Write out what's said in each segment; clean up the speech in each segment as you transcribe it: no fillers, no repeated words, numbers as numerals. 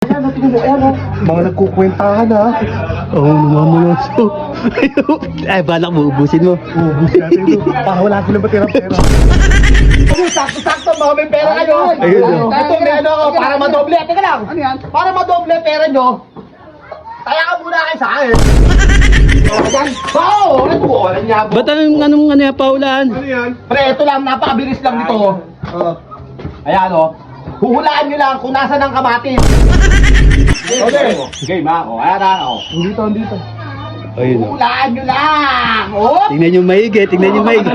Ayan, tingnan mo, ayan, oh. Mga nagkukwentahan, ha? Oo, namamulaso. Ay, balak mo, ubusin mo. Ubusin natin ito. Para wala silang batirang pera. Sakto-sakto, mga may pera kayo. Ayun, oh. Ito, may ano ako, para madoble. Teka lang. Ano yan? Para madoble pera nyo, kaya ka muna kayo sa akin. Ayan. Oo, ito, wala niya. Ba't anong ano yan, Paulan? Ano yan? Pre, ito lang, napakabilis lang nito. Ayan, oh. Huhulaan nyo lang kung nasa ng kamatis. Okay. Game, ha? O, ayan, ha? O. Dito. Ayun, oh. Huhulaan nyo lang. Oh! Tingnan yung maigi, tingnan yung maigi.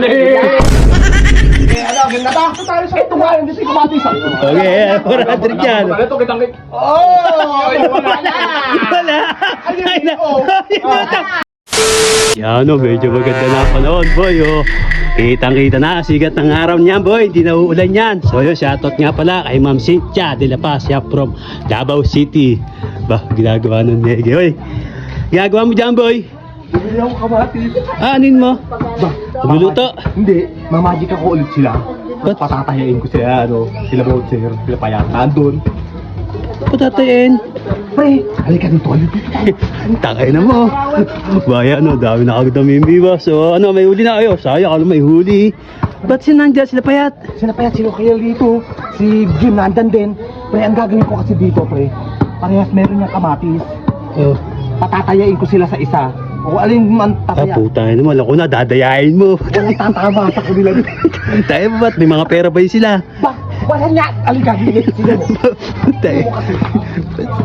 Ano, ganda to? Ito nga, hindi si kamatis. Okay, 400 yan. Ito, kitang-kit. Oh! Wala na! Wala! Ay na! Oh. Yan o, medyo maganda na panahon, boy, oh. Kitang-kita na, sigat ng araw niyan, boy. Hindi na uulan yan. So yun, shoutout nga pala kay Ma'am Cynthia de la Paz, siya from Davao City. Bah, ginagawa ng nege, oy. Ginagawa mo dyan, boy? Bumili ako kamatis. Anin mo? Magluluto? Hindi, mamagic ako ulit sila. Ba't? Patatayain ko sila, ano, sila Boutser, sila Payatan doon. Patatayin. Pre, halika dito, halika dito. Takay na mo. Baya, ano, dami na kagad namimiba. So, ano, may huli na kayo. Sayang, ano, may huli. Ba't sinandyan sila payat? Sila Payat, sila Kaya dito. Si Jim nandan din. Pre, ang gagawin ko kasi dito, pre. Parehas meron niyang kamatis. Oh. Patatayain ko sila sa isa. O alin man tataya. Puta naman, ako na, dadayain mo. Walang tantama sa kanila. Tayo ba, ba't may mga pera ba yun sila? Wala nga. Alika, hilit sila. Tayo.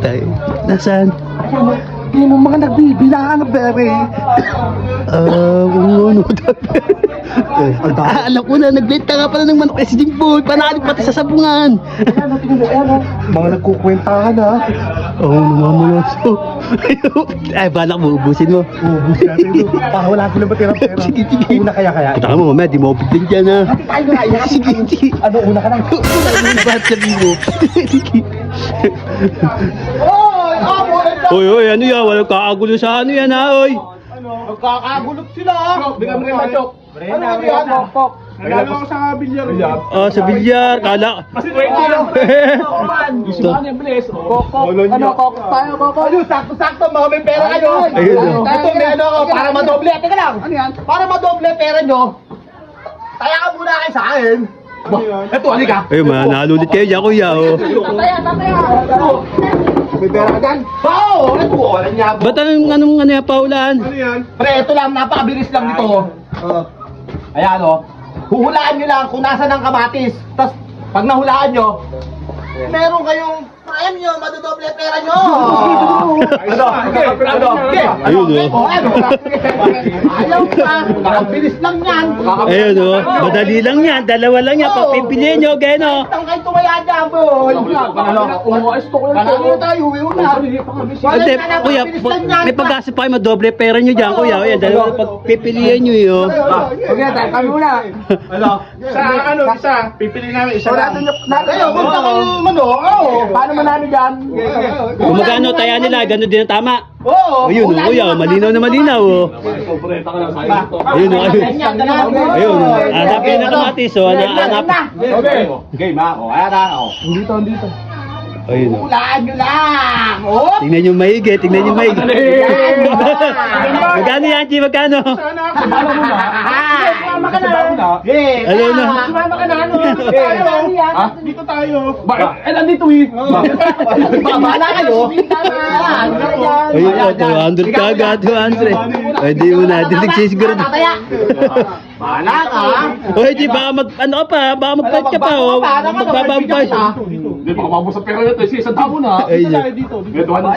Tayo. Nasaan? Ayan, hindi mo mga nagbibilangan ng bere. Ano? Alam ko na, nagbenta nga pala ng manok si Jimboy. Panalo pati sa sabungan. Ayan, tingnan mo, ayan, oh. Mga nagkukwentahan, ha? Oo, namamulaso. Ay, balak mo, ubusin mo. Ubusin natin ito. Para wala silang batirang pera. Sige. Una kaya. Kita mo, mamaya, di mo din dyan, ha. Hati tayo na, iyan. Sige. Ano, una ka lang. Ba't sabihin mo? Oy! Oy, ano yan? Walang kakagulo sa ano yan, ha, oy. Nagkakagulot sila, ha? Bigyan mo rin ba, Chok? Ano ba yan? Nagano ako sa bilyar. Sa bilyar, kala. Kasi 20 lang. Gusto mo niya bilis. Ano, kokos tayo, kokos? Ano, sakto-sakto, mga may pera kayo. Ayun, oh. Ito, may ano ako, para madoble. Teka lang. Ano yan? Para madoble pera nyo, kaya ka muna kayo sa akin. Ito, halika. Ayun, nalulit kayo dyan, kuya, oh. Tataya. May pera ka dyan? Oo, ito, wala niya. Ba't anong ano yan, Paulan? Pre, ito lang, napakabilis lang nito. Ayan, oh. Huhulaan nyo lang kung nasa ng kamatis. Tapos, pag nahulaan nyo, meron kayong premyo, madodoble pera nyo. Ano? Ayun, oh. Ayaw pa. Nakabilis lang yan. Ayun, oh. Madali lang yan. Dalawa lang yan. Pagpipiliin nyo, gano'n, oh. Ang kayo tumaya dyan, boy. Panalo tayo, uwi mo na. Ate, kuya, may pag-asa pa kayo madoble pera nyo dyan, kuya. Ayan, dalawa pagpipiliin nyo, yun. Okay, tayo kami muna. Isa, pipili namin isa lang. Kayo, kung sa kayo, ano, paano manalo dyan? Kung magkano taya nila, gano'n din ang tama. Oo. Ayun, oh, kuya, malinaw na malinaw, oh. Ayun, oh, ayun. Ayun, hanapin na kamatis, oh. Hanap. Okay. Game, ha? O, ayan, ha? O. Dito. Ayun, oh. Hulaan nyo lang! Oh! Tingnan yung maigi, tingnan yung maigi. Magkano yan, G? Magkano? Sumama ka na! Ano na? Sumama ka na! Dito tayo. Nandito eh! Babala kayo! Ayun, oh, 200 ka agad, 200. Ay, di mo na, di nagsisiguro. Bahala ka! Oy, di ba, ano ka pa, baka mag-fight ka pa, oh. Magbabampay. Hindi, baka mabos sa pera nito. Isa tabo na. Ayun, oh. May 200.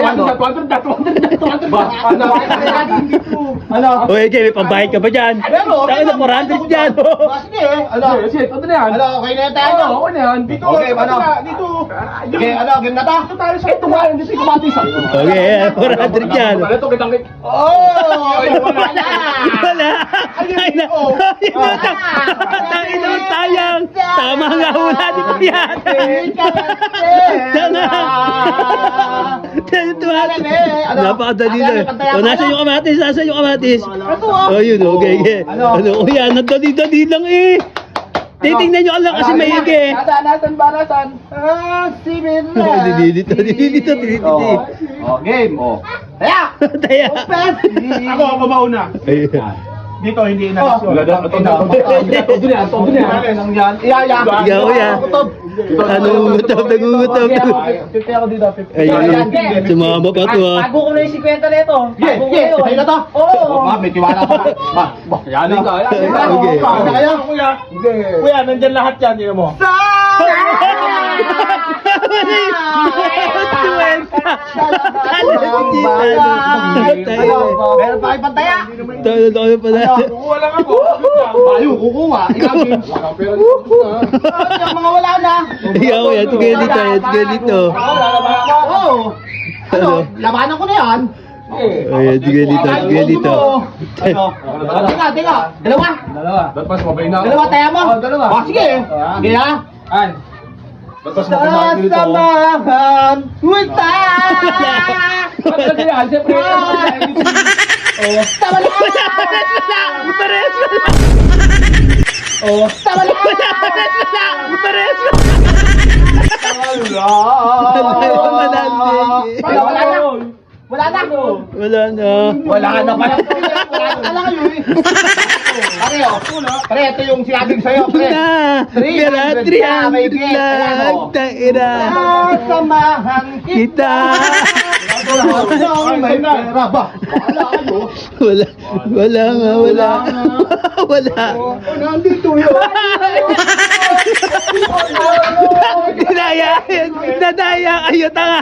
Ano? Oy, okay, may pambayad ka ba dyan? Saan na 400 dyan, oh. Sige, ano? Sige, ito na yan. Ano, okay na yan tayo? Okay na yan. Dito. Okay, ano? Dito. Okay, ano, game na to? Ito tayo sa ito nga. Hindi si kumatis. Okay, 400 dyan. Ito, kitang-kit. Oh! Wala na! Wala! Ay na! Tangin naman sayang! Tama nga hula ni Kuya! Tanga! Napakadali na. O, nasa yung kamatis? Nasa yung kamatis? O, yun, okay. Ano, kuya, nagdali-dali lang eh! Titingnan nyo lang kasi maigi. Nasaan ba? Si Mirna. Dito. Oh, game. Oh. Kaya! Taya. Ako mauna. Dito, hindi na. Todo niya. Iyaya. Ikaw, ya. Nangungutob. Pipi ako dito. Ayun. Sumama pa to ha. Tago ko na yung 50 nito. Yeah, Tago ko yeah. yun. Sa'yo na to. Oo. May tiwala pa. Yan na. Okay. Kuya, nandyan lahat yan, hindi mo. Meron pa kayo pantaya. Tayo na kayo pala. Kukuha lang ako. Bayo, kukuha. Ikaw din. Yung mga wala na. Ikaw yan. Tigay dito. Oo. Ano? Labanan ko na yan. Ayan, tigay dito. Ano? Teka. Dalawa. Dapat mabay na. Dalawa, taya mo. Dalawa. Sige. Sige ha. Dapat mabay na dito. Sasamahan kita. Siyempre. Tama lang. Pares Tama lang. Wala na. Wala na. Wala na pala. Wala na kayo eh. Pare, ito yung sinabing sa'yo. Pare. Na! 300 Pera, 300 lang! Taira! Sasamahan Kita! May pera ba? Wala kayo. Wala nga. Wala. Nandito yun. Nadaya kayo, tanga!